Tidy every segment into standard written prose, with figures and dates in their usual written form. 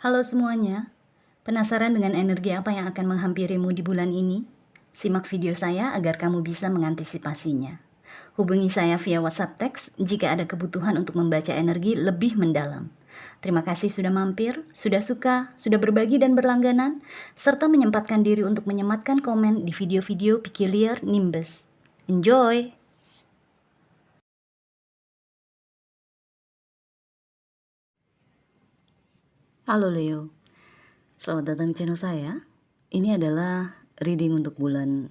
Halo semuanya, penasaran dengan energi apa yang akan menghampirimu di bulan ini? Simak video saya agar kamu bisa mengantisipasinya. Hubungi saya via WhatsApp teks jika ada kebutuhan untuk membaca energi lebih mendalam. Terima kasih sudah mampir, sudah suka, sudah berbagi dan berlangganan, serta menyempatkan diri untuk menyematkan komen di video-video Peculiar Nimbus. Enjoy! Halo Leo, selamat datang di channel saya. Ini adalah reading untuk bulan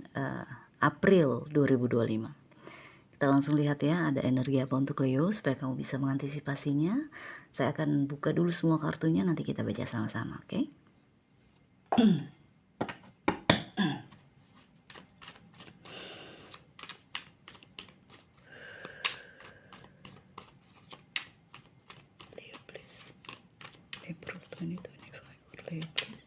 April 2025. Kita langsung lihat ya, ada energi apa untuk Leo supaya kamu bisa mengantisipasinya. Saya akan buka dulu semua kartunya, nanti kita baca sama-sama, oke? Leo, please. April 2025, Leo, please.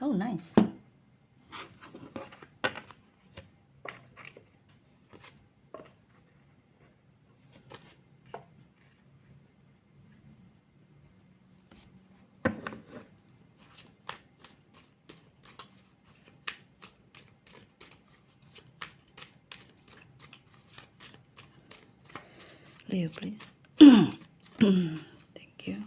Oh, nice. Leo, please. Thank you.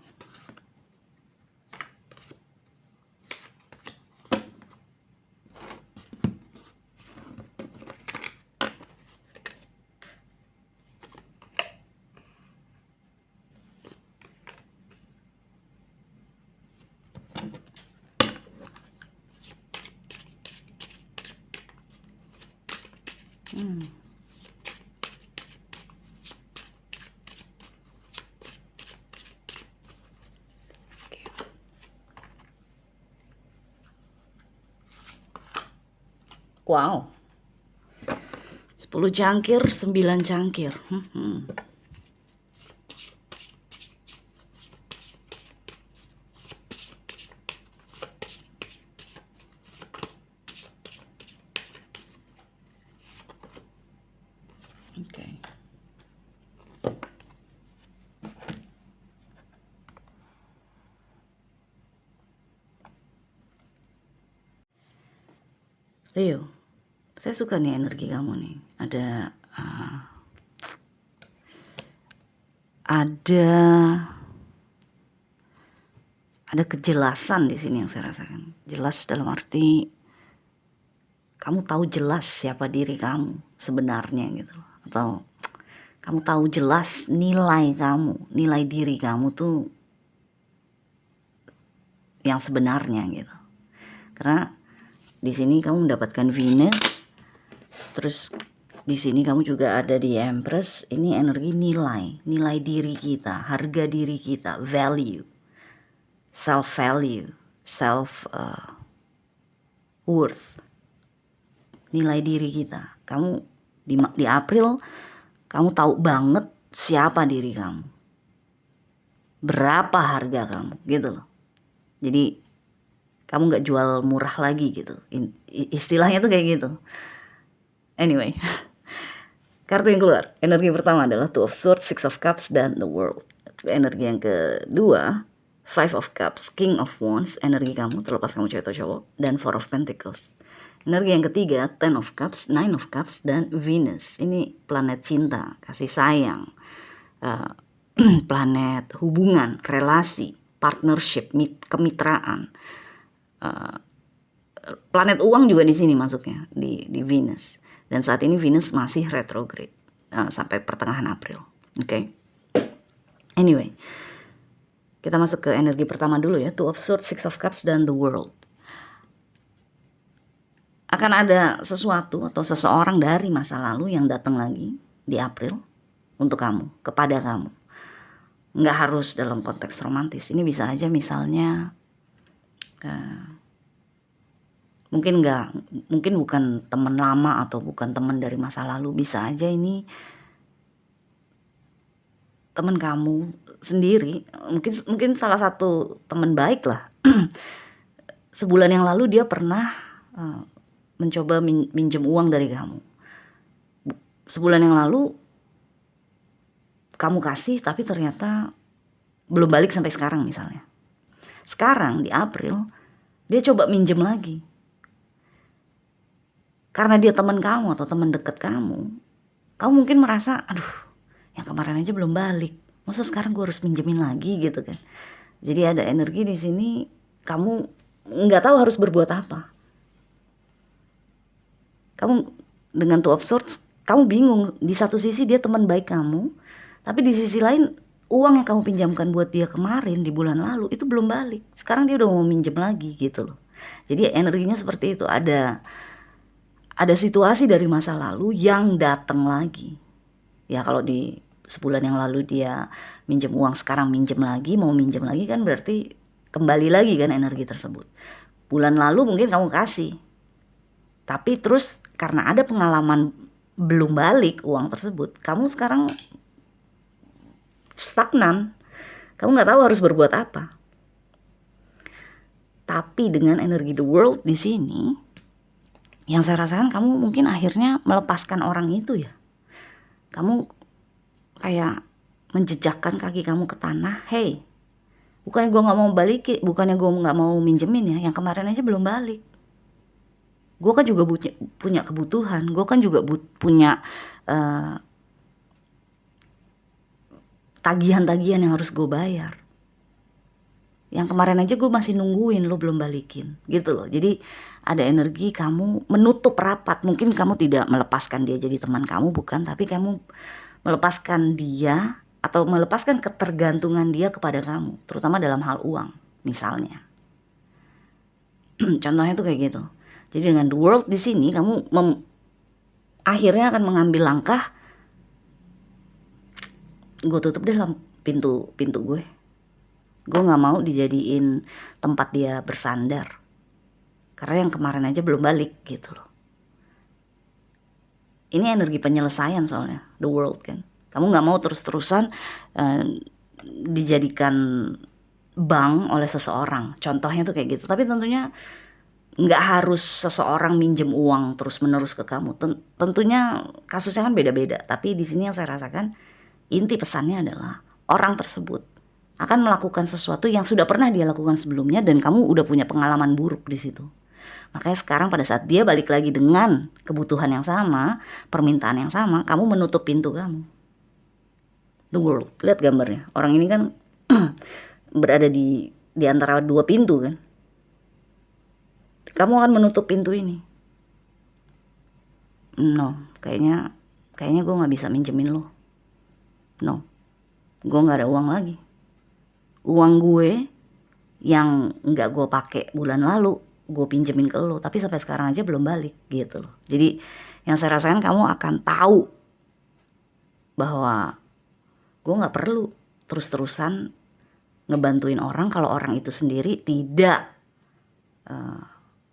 Wow. 10 cangkir, 9 cangkir. Oke. Leo, saya suka nih energi kamu nih. Ada kejelasan di sini yang saya rasakan. Jelas dalam arti kamu tahu jelas siapa diri kamu sebenarnya gitu loh. Atau kamu tahu jelas nilai kamu, nilai diri kamu tuh yang sebenarnya gitu. Karena di sini kamu mendapatkan Venus, terus di sini kamu juga ada di Empress. Ini energi nilai diri kita, harga diri kita, value, self value, self worth, nilai diri kita. Kamu di April kamu tahu banget siapa diri kamu, berapa harga kamu gitu loh. Jadi kamu nggak jual murah lagi gitu, istilahnya tuh kayak gitu. Anyway, kartu yang keluar, energi pertama adalah Two of Swords, Six of Cups, dan The World. Energi yang kedua, Five of Cups, King of Wands, energi kamu terlepas kamu cewek atau cowok, dan Four of Pentacles. Energi yang ketiga, Ten of Cups, Nine of Cups, dan Venus. Ini planet cinta, kasih sayang, planet hubungan, relasi, partnership, kemitraan. Planet uang juga di sini masuknya, di Venus. Dan saat ini Venus masih retrograde sampai pertengahan April. Oke. Anyway, kita masuk ke energi pertama dulu ya, Two of Swords, Six of Cups, dan The World. Akan ada sesuatu atau seseorang dari masa lalu yang datang lagi di April untuk kamu, kepada kamu. Nggak harus dalam konteks romantis. Ini bisa aja misalnya mungkin bukan teman lama atau bukan teman dari masa lalu, bisa aja ini teman kamu sendiri, mungkin salah satu teman baik lah. Sebulan yang lalu dia pernah mencoba minjem uang dari kamu. Sebulan yang lalu kamu kasih tapi ternyata belum balik sampai sekarang misalnya. Sekarang di April dia coba minjem lagi. Karena dia teman kamu atau teman dekat kamu mungkin merasa, aduh, yang kemarin aja belum balik, masa sekarang gue harus minjemin lagi gitu kan. Jadi ada energi di sini, kamu nggak tahu harus berbuat apa. Kamu dengan Two of Swords, kamu bingung. Di satu sisi dia teman baik kamu, tapi di sisi lain uang yang kamu pinjamkan buat dia kemarin di bulan lalu itu belum balik. Sekarang dia udah mau minjem lagi gitu loh. Jadi energinya seperti itu. Ada situasi dari masa lalu yang datang lagi. Ya kalau di sebulan yang lalu dia minjem uang, sekarang minjem lagi, mau minjem lagi kan berarti kembali lagi kan energi tersebut. Bulan lalu mungkin kamu kasih, tapi terus karena ada pengalaman belum balik uang tersebut, kamu sekarang stagnan. Kamu nggak tahu harus berbuat apa. Tapi dengan energi the world di sini, yang saya rasakan kamu mungkin akhirnya melepaskan orang itu ya. Kamu kayak menjejakkan kaki kamu ke tanah. Hey, bukannya gue nggak mau balikin, bukannya gue nggak mau minjemin ya. Yang kemarin aja belum balik. Gue kan juga punya kebutuhan. Gue kan juga punya tagihan-tagihan yang harus gue bayar. Yang kemarin aja gue masih nungguin, lo belum balikin gitu loh. Jadi ada energi kamu menutup rapat. Mungkin kamu tidak melepaskan dia jadi teman kamu, bukan, tapi kamu melepaskan dia atau melepaskan ketergantungan dia kepada kamu, terutama dalam hal uang misalnya. Contohnya tuh kayak gitu. Jadi dengan the world di sini kamu akhirnya akan mengambil langkah, gue tutup deh pintu gue. Gue nggak mau dijadiin tempat dia bersandar. Karena yang kemarin aja belum balik gitu loh. Ini energi penyelesaian soalnya, the world kan. Kamu nggak mau terus-terusan dijadikan bank oleh seseorang. Contohnya tuh kayak gitu. Tapi tentunya nggak harus seseorang minjem uang terus-menerus ke kamu. Tentunya kasusnya kan beda-beda. Tapi di sini yang saya rasakan, inti pesannya adalah orang tersebut akan melakukan sesuatu yang sudah pernah dia lakukan sebelumnya dan kamu udah punya pengalaman buruk di situ. Makanya sekarang pada saat dia balik lagi dengan kebutuhan yang sama, permintaan yang sama, kamu menutup pintu kamu. The world, lihat gambarnya. Orang ini kan berada di antara dua pintu kan. Kamu akan menutup pintu ini. No, kayaknya gue nggak bisa minjemin lo. No, gue nggak ada uang lagi. Uang gue yang nggak gue pakai bulan lalu, gue pinjemin ke lo, tapi sampai sekarang aja belum balik gitu loh. Jadi yang saya rasakan kamu akan tahu bahwa gue nggak perlu terus-terusan ngebantuin orang kalau orang itu sendiri tidak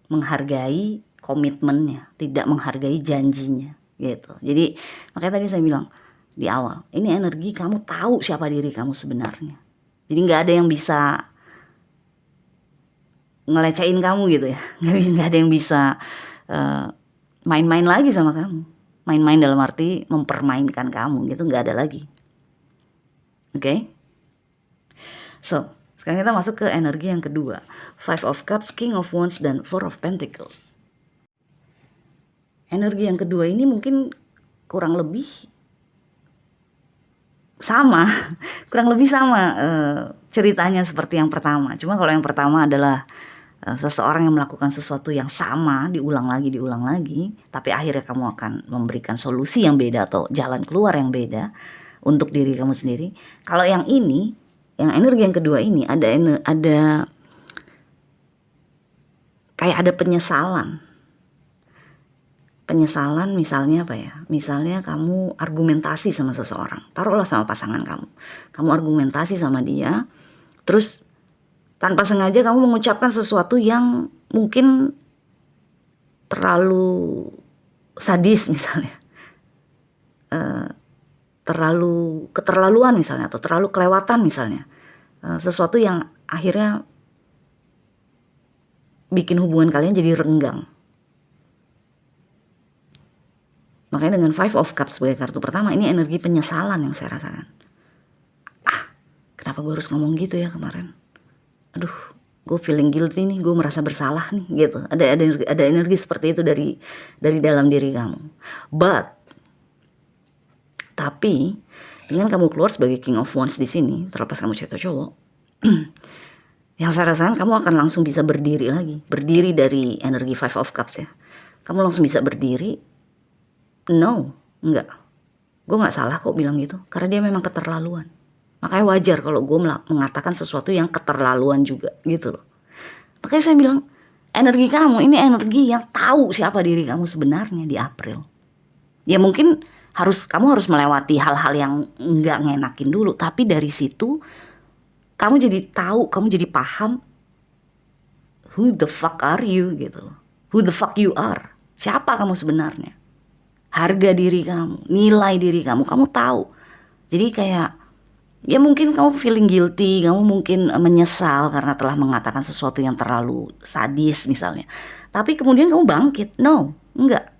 menghargai komitmennya, tidak menghargai janjinya gitu. Jadi makanya tadi saya bilang di awal, ini energi kamu tahu siapa diri kamu sebenarnya. Jadi nggak ada yang bisa ngelecehin kamu gitu ya. Nggak ada yang bisa main-main lagi sama kamu. Main-main dalam arti mempermainkan kamu gitu, nggak ada lagi. Oke? So, sekarang kita masuk ke energi yang kedua. Five of Cups, King of Wands, dan Four of Pentacles. Energi yang kedua ini mungkin kurang lebih sama ceritanya seperti yang pertama. Cuma kalau yang pertama adalah seseorang yang melakukan sesuatu yang sama diulang lagi, tapi akhirnya kamu akan memberikan solusi yang beda atau jalan keluar yang beda untuk diri kamu sendiri. Kalau yang ini, yang energi yang kedua ini ada kayak ada penyesalan misalnya apa ya? Misalnya kamu argumentasi sama seseorang, taruhlah sama pasangan kamu argumentasi sama dia, terus tanpa sengaja kamu mengucapkan sesuatu yang mungkin terlalu sadis misalnya, terlalu keterlaluan misalnya, atau terlalu kelewatan misalnya, sesuatu yang akhirnya bikin hubungan kalian jadi renggang. Makanya dengan Five of Cups sebagai kartu pertama, ini energi penyesalan yang saya rasakan. Kenapa gue harus ngomong gitu ya kemarin? Aduh, gue feeling guilty nih, gue merasa bersalah nih, gitu. Ada energi seperti itu dari dalam diri kamu. Tapi dengan kamu keluar sebagai King of Wands di sini, terlepas kamu cewek atau cowok, yang saya rasakan kamu akan langsung bisa berdiri lagi, berdiri dari energi Five of Cups ya. Kamu langsung bisa berdiri. No, enggak. Gue nggak salah kok bilang gitu, karena dia memang keterlaluan. Makanya wajar kalau gue mengatakan sesuatu yang keterlaluan juga gitu loh. Makanya saya bilang, energi kamu ini energi yang tahu siapa diri kamu sebenarnya di April. Ya mungkin kamu harus melewati hal-hal yang nggak ngenakin dulu, tapi dari situ kamu jadi tahu, kamu jadi paham who the fuck are you gitu loh. Who the fuck you are. Siapa kamu sebenarnya? Harga diri kamu, nilai diri kamu tahu. Jadi kayak ya mungkin kamu feeling guilty, kamu mungkin menyesal karena telah mengatakan sesuatu yang terlalu sadis misalnya. Tapi kemudian kamu bangkit. No, enggak.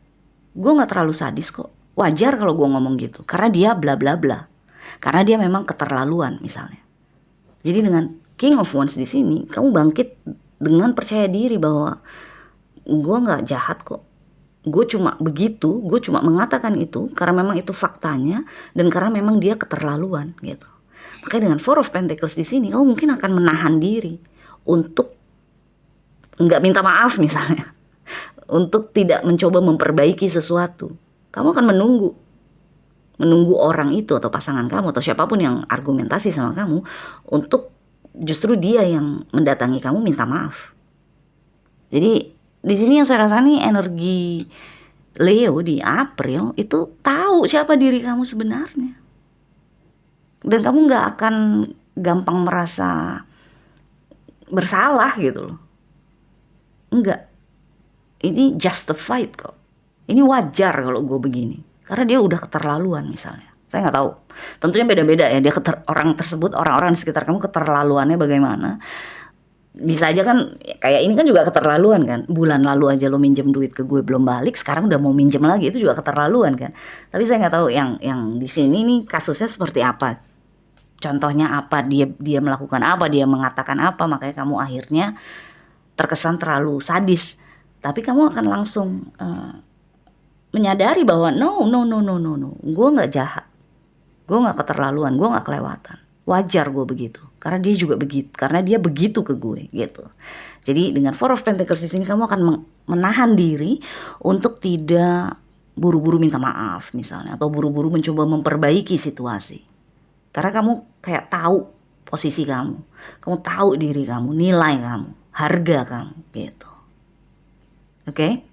Gue gak terlalu sadis kok. Wajar kalau gue ngomong gitu, karena dia bla bla bla. Karena dia memang keterlaluan misalnya. Jadi dengan King of Wands di sini, kamu bangkit dengan percaya diri bahwa gue gak jahat kok. Gue cuma begitu, gue cuma mengatakan itu karena memang itu faktanya dan karena memang dia keterlaluan gitu. Makanya dengan Four of Pentacles di sini, kamu mungkin akan menahan diri untuk nggak minta maaf misalnya, untuk tidak mencoba memperbaiki sesuatu. Kamu akan menunggu orang itu atau pasangan kamu atau siapapun yang argumentasi sama kamu untuk justru dia yang mendatangi kamu minta maaf. Jadi di sini yang saya rasa nih energi Leo di April itu tahu siapa diri kamu sebenarnya. Dan kamu gak akan gampang merasa bersalah gitu loh. Enggak. Ini justified kok. Ini wajar kalau gue begini. Karena dia udah keterlaluan misalnya. Saya gak tahu. Tentunya beda-beda ya. Orang-orang di sekitar kamu keterlaluannya bagaimana. Bisa aja kan kayak ini kan juga keterlaluan kan. Bulan lalu aja lo minjem duit ke gue belum balik, sekarang udah mau minjem lagi, itu juga keterlaluan kan. Tapi saya nggak tahu yang di sini nih kasusnya seperti apa. Contohnya apa, dia melakukan apa, dia mengatakan apa, makanya kamu akhirnya terkesan terlalu sadis. Tapi kamu akan langsung menyadari bahwa no, gue nggak jahat, gue nggak keterlaluan, gue nggak kelewatan. Wajar gue begitu, karena dia juga begitu, karena dia begitu ke gue gitu. Jadi dengan Four of Pentacles di sini kamu akan menahan diri untuk tidak buru-buru minta maaf misalnya, atau buru-buru mencoba memperbaiki situasi. Karena kamu kayak tahu posisi kamu tahu diri kamu, nilai kamu, harga kamu gitu. Oke?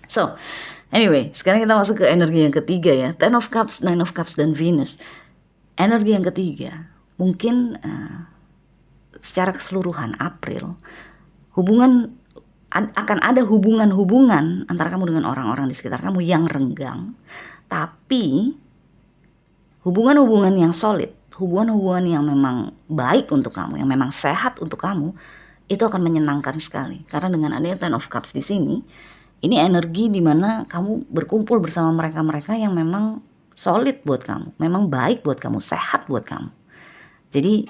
So, anyway, sekarang kita masuk ke energi yang ketiga ya, Ten of Cups, Nine of Cups, dan Venus. Energi yang ketiga, mungkin secara keseluruhan April, akan ada hubungan antara kamu dengan orang-orang di sekitar kamu yang renggang, tapi hubungan-hubungan yang solid, hubungan-hubungan yang memang baik untuk kamu, yang memang sehat untuk kamu, itu akan menyenangkan sekali. Karena dengan adanya Ten of Cups di sini, ini energi dimana kamu berkumpul bersama mereka-mereka yang memang solid buat kamu, memang baik buat kamu, sehat buat kamu. Jadi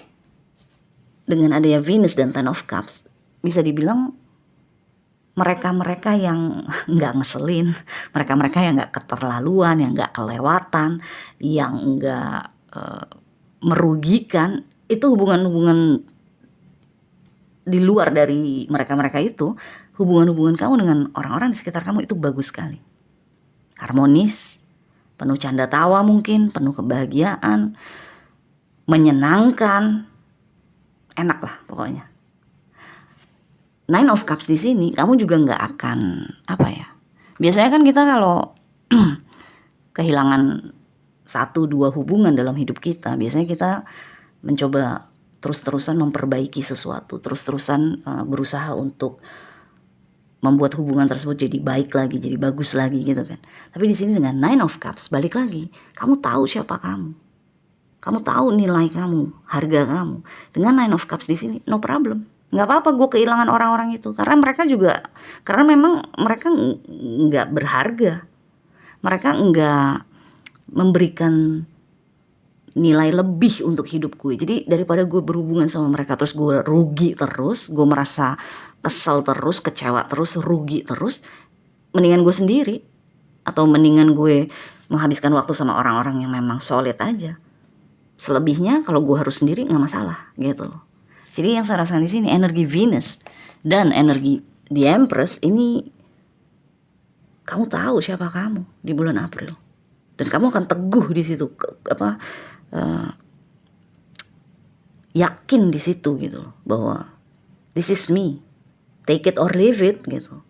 dengan adanya Venus dan Ten of Cups, bisa dibilang mereka-mereka yang nggak ngeselin, mereka-mereka yang nggak keterlaluan, yang nggak kelewatan, yang nggak merugikan, itu hubungan-hubungan di luar dari mereka-mereka itu, hubungan-hubungan kamu dengan orang-orang di sekitar kamu itu bagus sekali, harmonis, penuh canda tawa mungkin, penuh kebahagiaan, menyenangkan, enak lah pokoknya. Nine of Cups di sini kamu juga nggak akan biasanya kan kita kalau kehilangan 1-2 hubungan dalam hidup kita, biasanya kita mencoba terus-terusan memperbaiki sesuatu, terus-terusan berusaha untuk membuat hubungan tersebut jadi baik lagi, jadi bagus lagi gitu kan. Tapi di sini dengan Nine of Cups, balik lagi, kamu tahu siapa kamu, kamu tahu nilai kamu, harga kamu. Dengan Nine of Cups di sini, no problem, nggak apa-apa gue kehilangan orang-orang itu, karena memang mereka nggak berharga, mereka enggak memberikan nilai lebih untuk hidup gue. Jadi daripada gue berhubungan sama mereka terus gue rugi terus, gue merasa kesel terus, kecewa terus, rugi terus, mendingan gue sendiri. Atau mendingan gue menghabiskan waktu sama orang-orang yang memang solid aja. Selebihnya kalau gue harus sendiri nggak masalah gitu loh. Jadi yang saya rasakan di sini energi Venus dan energi The Empress ini, kamu tahu siapa kamu di bulan April dan kamu akan teguh di situ, yakin di situ gitu loh, bahwa this is me, take it or leave it gitu.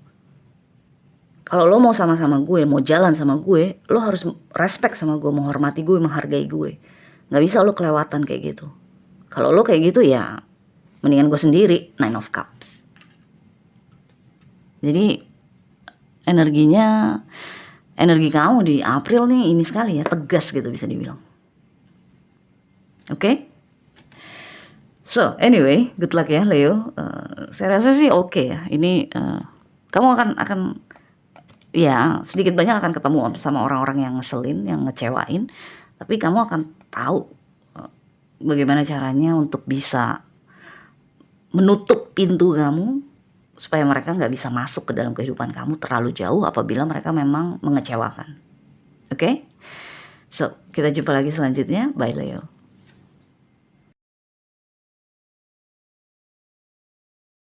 Kalau lo mau sama-sama gue, mau jalan sama gue, lo harus respect sama gue, menghormati gue, menghargai gue. Gak bisa lo kelewatan kayak gitu. Kalau lo kayak gitu ya mendingan gue sendiri. Nine of Cups. Jadi energi kamu di April nih ini sekali ya, tegas gitu bisa dibilang. Oke? So anyway, good luck ya Leo. Saya rasa sih oke ya. Ini kamu akan ya sedikit banyak akan ketemu sama orang-orang yang ngeselin, yang ngecewain. Tapi kamu akan tahu bagaimana caranya untuk bisa menutup pintu kamu supaya mereka nggak bisa masuk ke dalam kehidupan kamu terlalu jauh apabila mereka memang mengecewakan. Oke? So, kita jumpa lagi selanjutnya. Bye Leo.